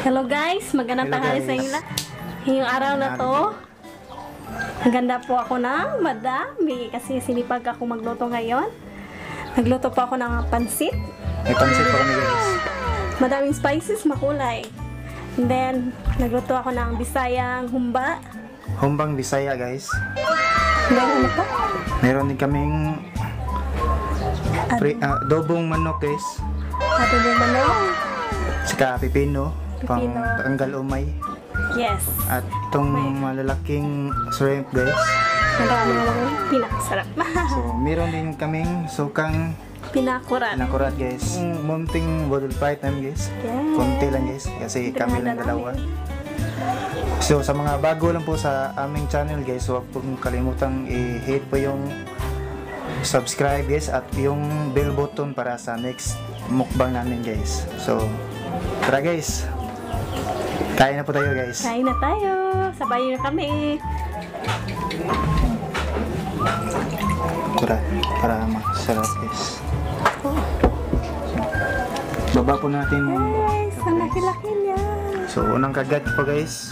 Hello guys, magandang tanghali sa inyo. Ngayong araw na to, maganda po ako ng madami kasi sinipag ako magluto ngayon. Nagluto po ako ng pansit. May pansit pa kami guys. Madaming spices, makulay. And then, nagluto ako ng Bisayang humba. Humbang Bisaya guys. And then, ano pa? Meron din kaming adobong manok guys. Adobong manok. Saka pipino, pang Pipino. tanggal umay. Yes. At itong malalaking shrimp guys. Marami naman pinakasarap. So meron din kaming sukang Pinakurat. nakurat guys. Munting bottle fried namin guys. Yes. Konti lang guys kasi kami lang dalawa. So sa mga bago lang po sa aming channel guys, huwag pong kalimutang i-hit po yung subscribe guys at yung bell button para sa next mukbang namin guys. So tara guys, kain na po tayo guys. Kain na tayo. Sabayin na kami. Para masarap guys. Baba po natin yung Guys, ang laki-laki niya. so unang kagat po guys.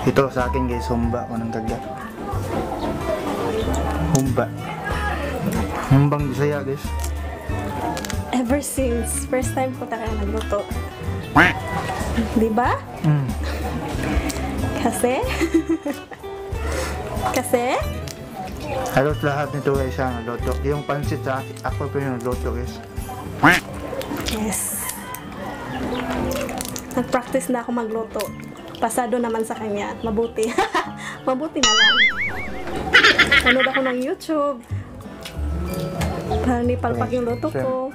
Ito sa akin guys, humba. Unang kagat. Humba. Humbang Bisaya guys. Ever since first time ko talaga nagluto. Di ba? Kasi Halos lahat nito guys ang luto. Yung pansit sa ako po yung luto guys. yes. Nag-practice na ako magluto. Pasado naman sa kanya. Mabuti. Mabuti na lang. Nanood ako ng YouTube. Para hindi palpak yung luto ko.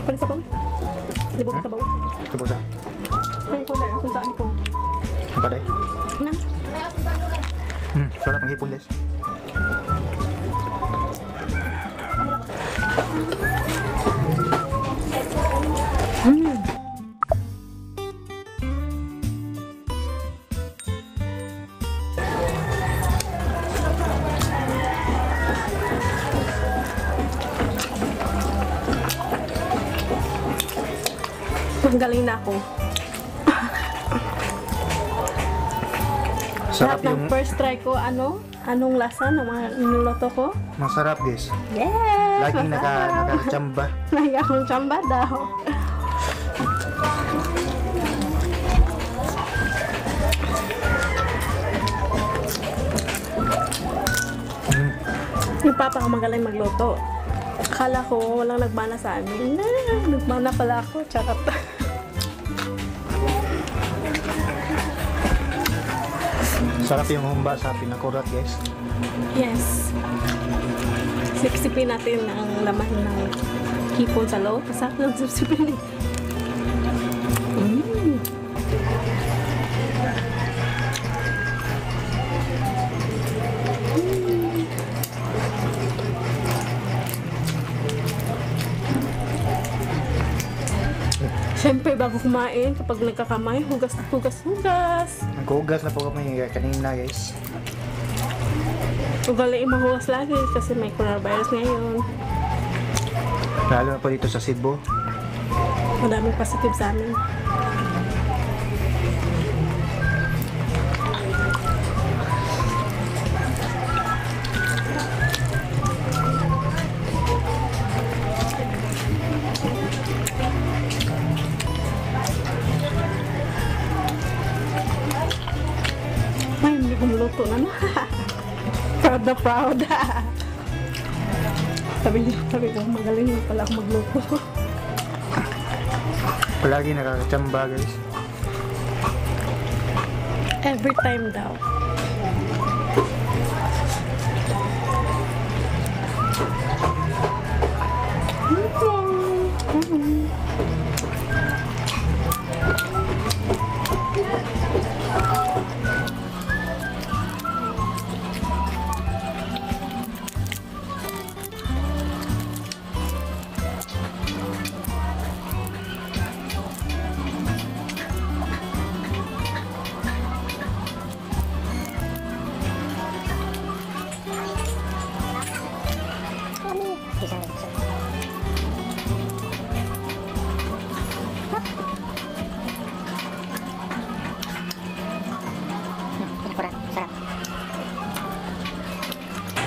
Palis ako. Libog sa bawo. Ito po sa. Ay, ko na. Kung saan ko. Apa deh? Na. Sarap ang hipon guys. Galing na ako. Sarap Lahat ng yung first try ko, anong lasa ng mga niluluto ko? masarap guys. Yes! Laging masarap. nakachamba. Lagi akong tsamba daw. Yung papa ko magaling magluto. Akala ko walang nagmana sa amin. Nagmana pala ako. Charot. Sarap yung humba sa pinakurat guys. Yes. Siksipin natin ang laman ng hipon sa loob. Masarap lang sipsipin eh. Siyempre, bago kumain, kapag nagkakamay, hugas. Naghugas na po kami kanina guys. Ugaliin mahugas lagi kasi may coronavirus ngayon. Lalo na po dito sa Cebu. Madaming positive sa amin. Ay, hindi ko maluto na no. Proud na proud. Sabi ko, magaling na pala ako magluto. Palagi nakakachamba guys. Every time daw.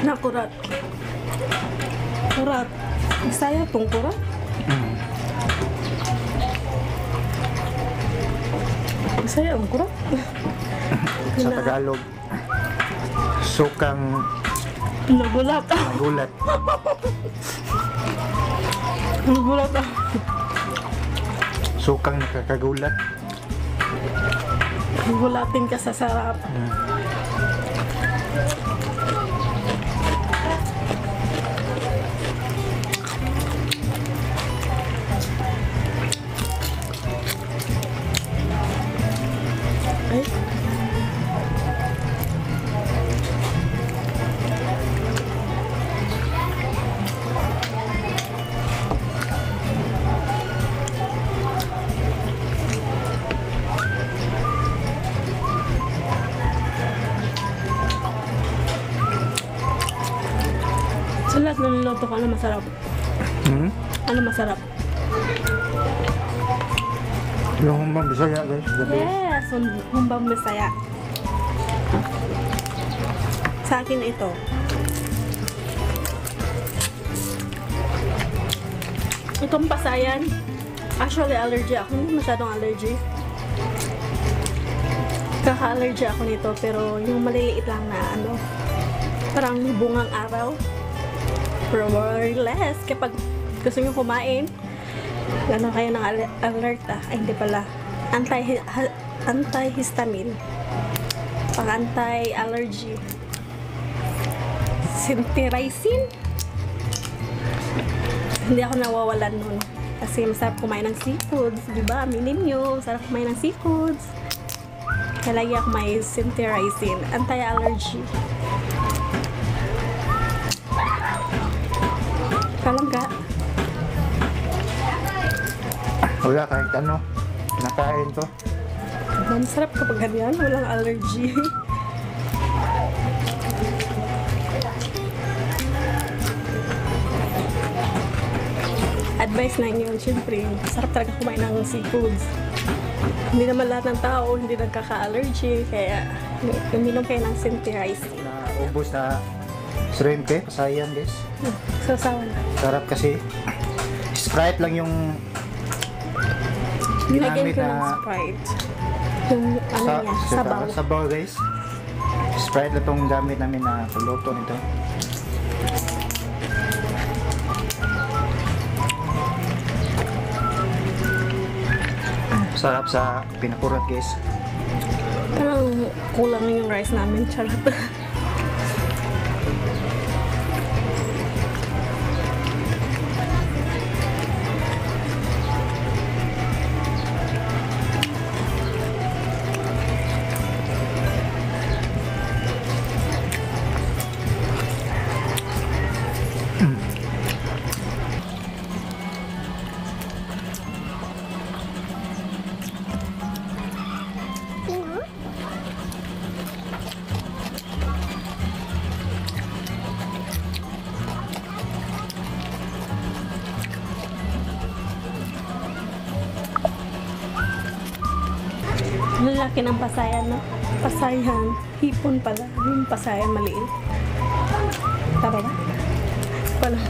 Na kurat. Kurat. Bisaya tong kurat. Bisaya ang kurat. Sa Tagalog, sukang Nagulat. gulat. Nagulat. Sukang nakakagulat. Gulatin ka sa sarap. Ay. Sa lahat ng niluto ko, ano masarap? Ano masarap? Yung humbang Bisaya guys, the best. Yes! Humbang Bisaya. Sa akin ito. Itong pasayan, actually allergy ako. Hindi masyadong allergy. Kaka-allergy ako nito, pero yung maliliit lang na ano, parang bungang araw. Pero more or less, kapag gusto nyo kumain, gano'n kayo ng alert ay hindi pala. Antihistamine. Pang anti-allergy. Cetirizine. Hindi ako nawawalan nun. Kasi masarap kumain ng seafoods. Diba? Aminin nyo, masarap kumain ng seafoods. Kaya lagi ako may cetirizine. Anti-allergy. Kalangga. Wala kahit ano, kinakain ko. Masarap kapag ganyan, walang allergy. Advice na yun, syempre, sarap talaga kumain ng seafoods. Hindi naman lahat ng tao hindi nagkaka-allergy, kaya uminom kayo ng cetirizine. Naubos na shrimp eh, pasayan guys. Sasawan na. Sarap kasi. Sprite lang yung Nilagyan ginamit ko ng na Sprite. Yung ano niya, sabaw. Sabaw guys. Sprite lang itong gamit namin na pagluto nito. Sarap sa pinakurat guys. Parang kulang yung rice namin, charot. Lalaki ng pasayan, no? Pasayan. Hipon pala. Yung pasayan maliit. Tama ba? Pala.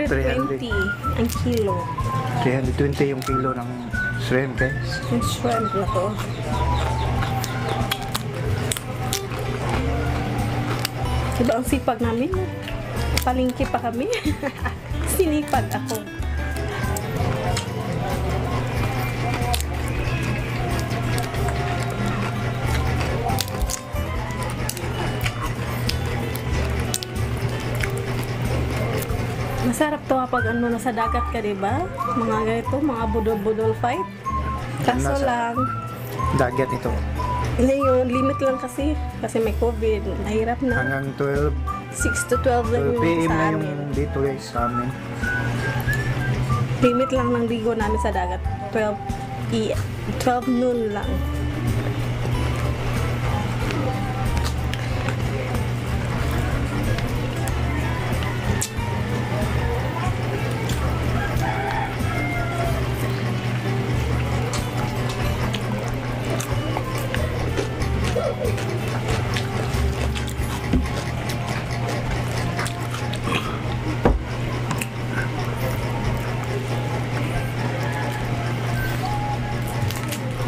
120 ang kilo. 320 yung kilo ng shrimp guys. Yung shrimp na to. Diba ang sipag namin? Palingki pa kami. Sinipag ako. Masarap to kapag ano nasa dagat ka, diba? Mga ganito, mga budol-budol fight. Kaso Nasa- lang, Dagat ito. ngayon, limit lang kasi may COVID. Nahirap na. Hanggang 12 6 to 12 lang 12 yung PM sa na amin. yung dito guys sa amin. Limit lang ng ligo namin sa dagat. 12 noon lang.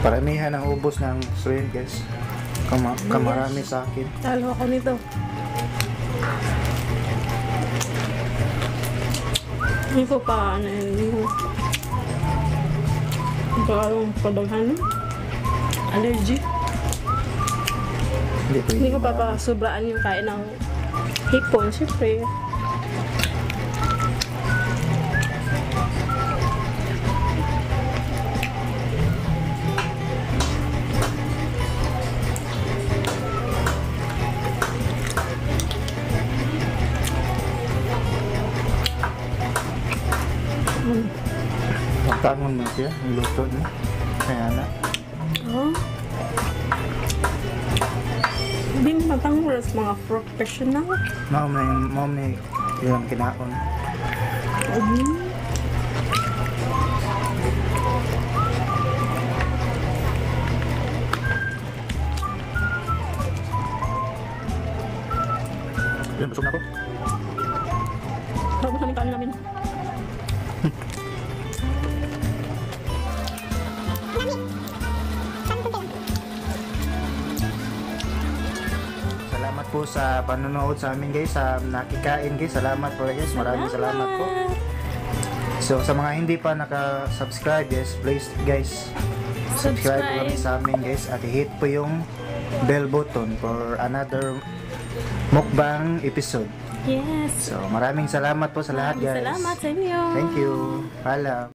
Paramihan ang ubos ng shrimp guys. Kamarami sa akin. Talo ako nito. Hindi ko pa, hindi ko. Parang padaghan. Allergy. Hindi ko pa sobraan yung kain ng hipon, syempre. Tangon mo siya, ang luto niya. Kaya na. Oh. Hindi mo matanggal sa mga professional. Mom na yung kinaon. Yan, busog na ako. Bago namin kain namin. Salamat po sa panonood sa amin guys, sa nakikain guys. Salamat po guys, maraming salamat po. So sa mga hindi pa naka-subscribe guys, please guys, subscribe po kami sa amin guys at i-hit po yung bell button for another mukbang episode. Yes. So maraming salamat po sa lahat guys. Salamat sa inyo. Thank you. Paalam.